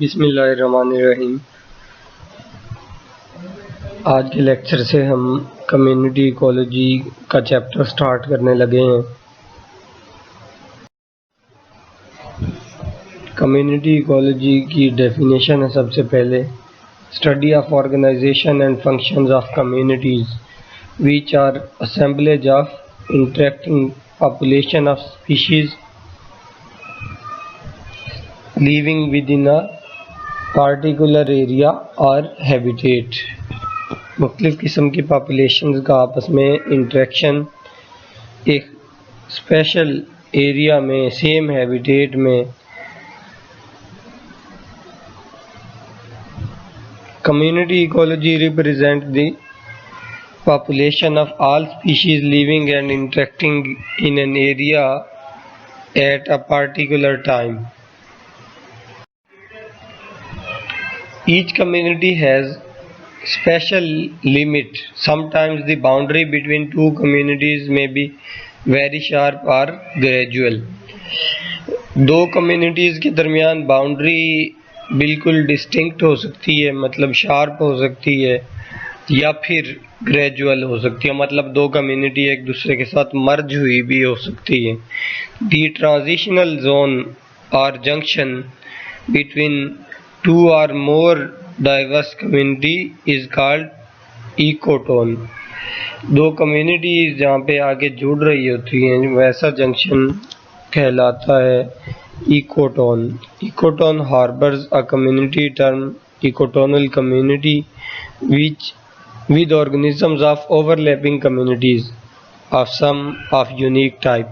बिस्मिल्लाहिर्रहमानिर्रहीम। आज के लेक्चर से हम कम्युनिटी इकोलॉजी का चैप्टर स्टार्ट करने लगे हैं। कम्युनिटी इकोलॉजी की डेफिनेशन है सबसे पहले, study of organization and functions of communities which are assemblages of interacting population of species living within a particular area और हैबिटेट। मुख्तलिफ किस्म की पॉपुलेशन का आपस में इंटरेक्शन एक स्पेशल एरिया में सेम हैबिटेट में। Community ecology represent the population of all species living and interacting in an area at a particular time. Each community has special limit. Sometimes the boundary between two communities may be very sharp or gradual. दो communities के दरमियान boundary बिल्कुल distinct हो सकती है, मतलब sharp हो सकती है, या फिर ग्रेजुअल हो सकती है, मतलब दो कम्युनिटी एक दूसरे के साथ मर्ज हुई भी हो सकती है। दी ट्रांजिशनल जोन और जंक्शन बिटवीन टू और more diverse community is called ecotone. दो कम्युनिटी जहाँ पे आगे जुड़ रही होती हैं वैसा जंक्शन कहलाता है ecotone. Ecotone harbours a community term ecotonal community which with organisms of overlapping communities of some of unique type.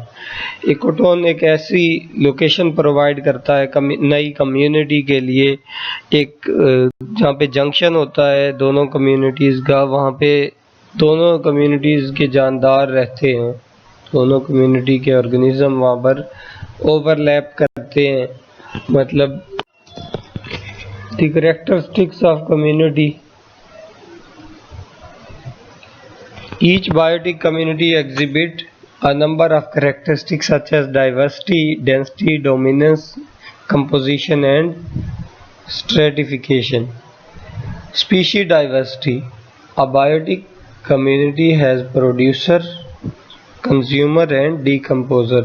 Ecotone एक ऐसी लोकेशन प्रोवाइड करता है नई कम्युनिटी के लिए, एक जहाँ पे जंक्शन होता है दोनों कम्युनिटीज़ का, वहाँ पे दोनों कम्युनिटीज़ के जानदार रहते हैं, दोनों कम्युनिटी के ऑर्गेनिज्म वहाँ पर ओवरलैप करते हैं। मतलब the characteristics of community, each biotic community exhibit a number of characteristics such as diversity, density, dominance, composition and stratification. Species diversity. A biotic community has producer, consumer and decomposer.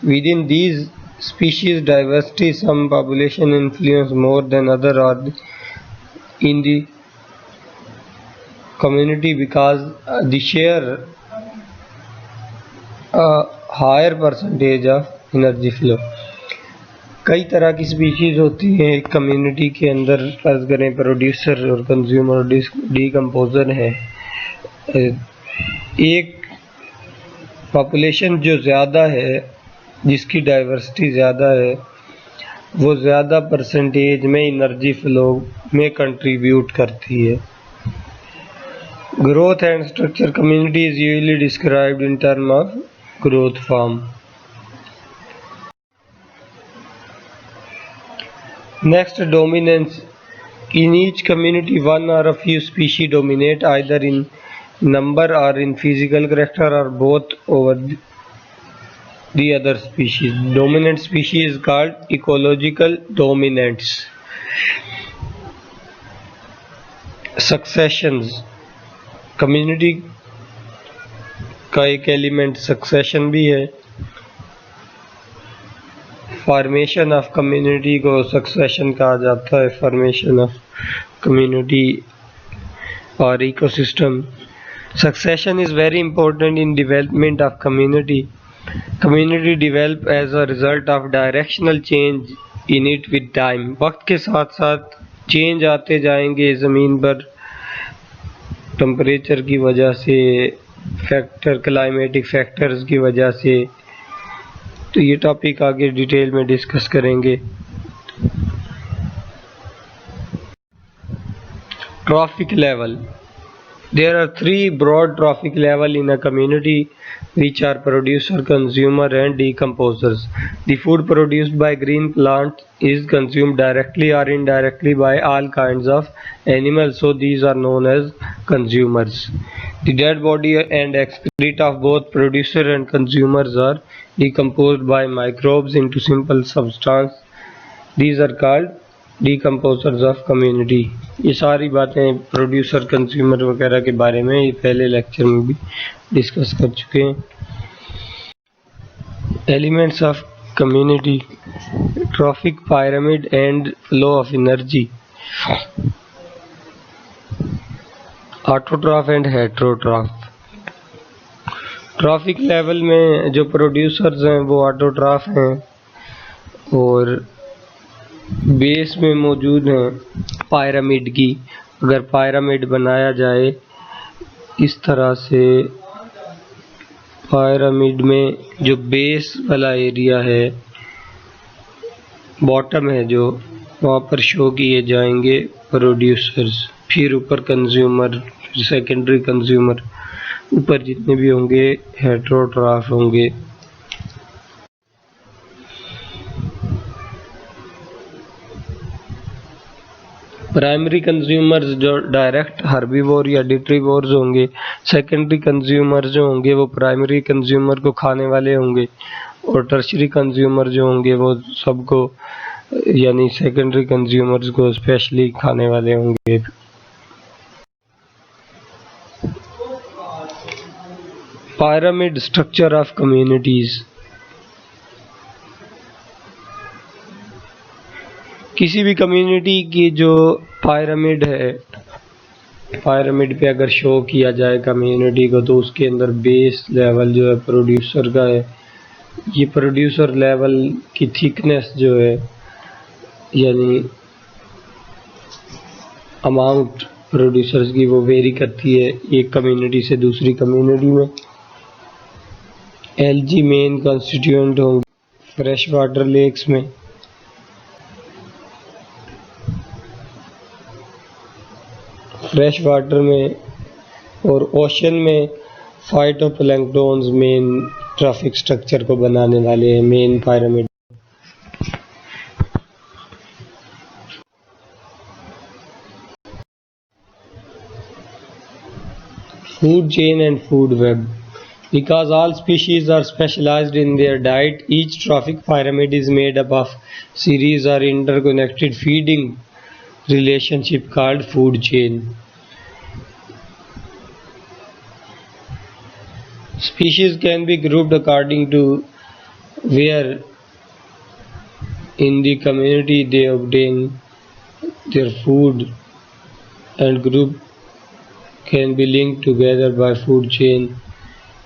Within these species diversity, some population influence more than other or in the community because they share a higher percentage of energy flow. कई तरह की species होती हैं एक community के अंदर, फर्ज करें प्रोड्यूसर और कंज्यूमर और डीकम्पोजर है। एक पॉपुलेशन जो ज़्यादा है, जिसकी डाइवर्सिटी ज़्यादा है, वो ज़्यादा परसेंटेज में एनर्जी फ्लो में कंट्रीब्यूट करती है। Growth and structure. Community is usually described in terms of growth form. Next, dominance. In each community, one or a few species dominate either in number or in physical character or both over the other species. Dominant species is called ecological dominants. Successions. Community का एक element succession भी है। Formation of community को succession कहा जाता है, formation of community और ecosystem. Succession is very important in development of community. Community develop as a result of directional change in it with time. वक्त के साथ साथ चेंज आते जाएंगे ज़मीन पर, टेम्परेचर की वजह से, फैक्टर क्लाइमेटिक फैक्टर्स की वजह से। तो ये टॉपिक आगे डिटेल में डिस्कस करेंगे। Trophic level. There are three broad trophic levels in a community, which are producer, consumer and decomposers. The food produced by green plant is consumed directly or indirectly by all kinds of animals, so these are known as consumers. The dead body and excreta of both producer and consumers are decomposed by microbes into simple substance. These are called decomposers of community. ये सारी बातें producer consumer वगैरह के बारे में ये पहले lecture में भी डिस्कस कर चुके हैं। Elements of community, trophic pyramid and flow of energy, autotroph and heterotroph. Trophic level में जो प्रोड्यूसर्स हैं वो ऑटोट्रॉफ हैं और बेस में मौजूद हैं पायरामिड की। अगर पायरामिड बनाया जाए इस तरह से, पायरामिड में जो बेस वाला एरिया है, बॉटम है जो, वहाँ पर शो किए जाएंगे प्रोड्यूसर्स, फिर ऊपर कंज्यूमर, फिर सेकेंडरी कंज्यूमर, ऊपर जितने भी होंगे हेटेरोट्रॉफ होंगे। प्राइमरी कंज्यूमर्स जो डायरेक्ट हर्बीवोर या डिट्रीवोर्स होंगे, सेकेंडरी कंज्यूमर जो होंगे वो प्राइमरी कंज्यूमर को खाने वाले होंगे, और टर्शरी कंज्यूमर जो होंगे वो सबको यानी सेकेंडरी कंज्यूमर्स को स्पेशली खाने वाले होंगे। pyramid structure of communities, किसी भी कम्युनिटी की जो पायरामिड है, पायरामिड पे अगर शो किया जाए कम्युनिटी को तो उसके अंदर बेस लेवल जो है प्रोड्यूसर का है। ये प्रोड्यूसर लेवल की थिकनेस जो है यानी अमाउंट प्रोड्यूसर्स की वो वेरी करती है एक कम्युनिटी से दूसरी कम्युनिटी में। एलजी मेन कॉन्स्टिट्यूएंट होंगे फ्रेश वाटर लेक्स में, फ्रेश वाटर में और ओशन में फाइटोप्लैंक्टन्स मेन ट्रॉफिक स्ट्रक्चर को बनाने वाले हैं, main pyramid. Food chain and food web, because all species are specialized in their diet, each trophic pyramid is made up of series or interconnected feeding relationship called food chain. Species can be grouped according to where in the community they obtain their food, and group can be linked together by food chain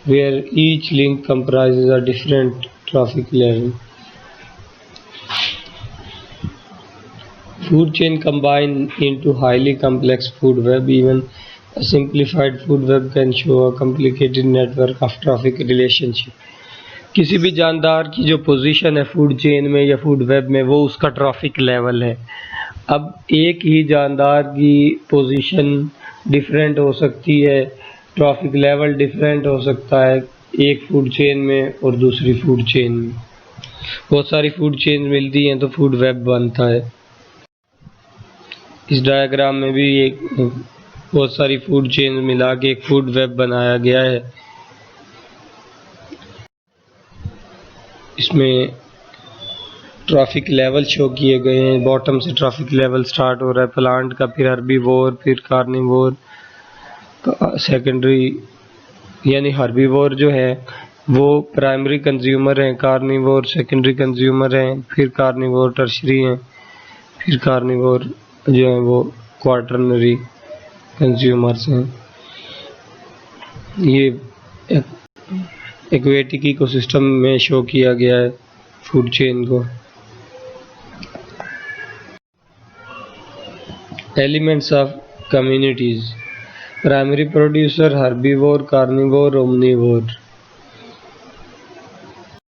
where each link comprises a different trophic level. Food chain combine into highly complex food web. Even a simplified food web can show a complicated network of trophic relationship. किसी भी जानदार की जो position है food chain में या food web में वो उसका ट्रॉफिक लेवल है। अब एक ही जानदार की पोजीशन डिफरेंट हो सकती है, ट्रॉफिक लेवल डिफरेंट हो सकता है एक फूड चेन में और दूसरी फूड चेन में। बहुत सारी फूड चेन मिलती हैं तो फूड वेब बनता है। इस डायग्राम में भी एक बहुत सारी फूड चेन मिला के एक फूड वेब बनाया गया है। इसमें ट्रॉफिक लेवल शो किए गए हैं। बॉटम से ट्रॉफिक लेवल स्टार्ट हो रहा है प्लांट का, फिर हर्बीवोर, फिर कार्निवोर, सेकेंडरी यानी हर्बीवोर जो है वो प्राइमरी कंज्यूमर हैं, कार्निवोर सेकेंडरी कंज्यूमर हैं, फिर कार्निवोर टर्शरी हैं, फिर कार्निवोर जो है वो क्वार्टरनरी कंज्यूमर्स हैं। ये एक्वेटिक इकोसिस्टम में शो किया गया है फूड चेन को। Elements of communities, primary producer, herbivore, carnivore, omnivore.